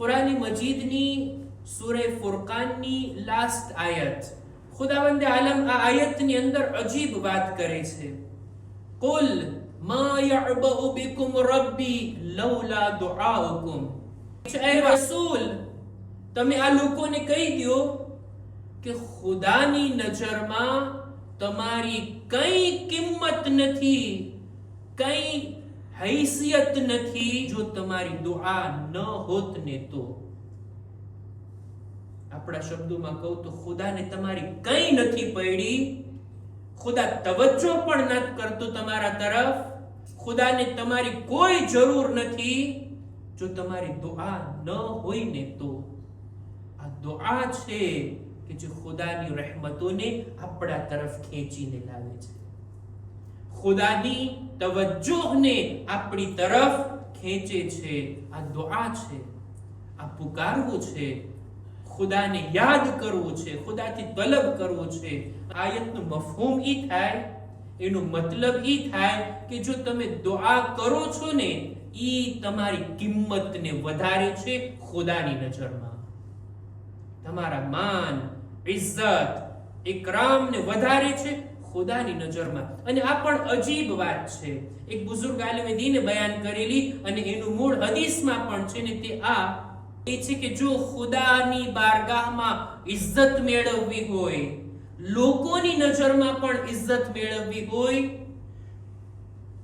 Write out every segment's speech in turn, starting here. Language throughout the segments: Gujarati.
कुरान मजीद नी सूरह फुरकान नी लास्ट आयत खुदावंद आलम आ आयत ની અંદર અજીબ વાત કરે છે. કુલ મા યઅબઉ બિકુમ રબ્બી લૌલા દુઆઉકુમ. એ રસૂલ, તમે આ લોકોને કહી દો કે ખુદાની નજરમાં તમારી કઈ કિંમત નથી, કઈ હૈસિયત નથી જો તમારી દુઆ ન હોત ને તો. આપણા શબ્દોમાં કહું તો ખુદાને તમારી કઈ નથી પડી, ખુદા તવજ્જો પણ નથી કરતો તમારા તરફ, ખુદાને તમારી કોઈ જરૂર નથી જો તમારી દુઆ ન હોય ને તો. આ દુઆ છે કે જે ખુદાની રહેમતોને આપણા તરફ ખેંચીને લાવે છે, ખુદાની તવજ્જોને આપણી તરફ ખેંચે છે. આ દુઆ છે, આ પુકારવું છે, ખુદાને યાદ કરવું છે, ખુદાથી તલબ કરવું છે. આયતનું મફહૂમ ઈ થાય, એનો મતલબ ઈ થાય કે જો તમે દુઆ કરો છો ને ઈ તમારી કિંમતને વધારે છે ખુદાની નજરમાં. તમારા માન, ઇજ્જત, ઇકરામને વધારે છે ખુદાની નજરમાં. અને આ પણ અજીબ વાત છે. એક બુઝુર્ગ આલિમે દીને બયાન કરેલી અને એનું મૂળ હદીસમાં પણ છે ને તે આ એ છે કે જો ખુદાની બારગાહમાં ઇજ્જત મેળવવી હોય, લોકોની નજરમાં પણ ઇજ્જત મેળવવી હોય,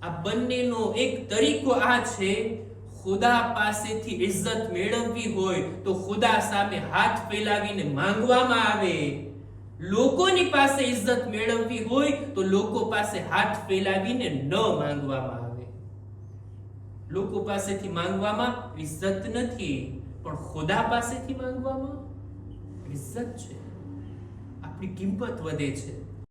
આ બંનેનો એક તરીકો આ છે. ખુદા પાસેથી ઇજ્જત મેળવવી હોય તો ખુદા સામે હાથ ફેલાવીને માંગવામાં આવે, લોકોની પાસે ઇજ્જત મેળવવી હોય તો લોકો પાસે હાથ ફેલાવીને ન માંગવામાં આવે. લોકો પાસેથી માંગવામાં ઇજ્જત નથી, પણ ખુદા પાસેથી માંગવામાં ઇજ્જત છે, આપણી કિંમત વધે છે.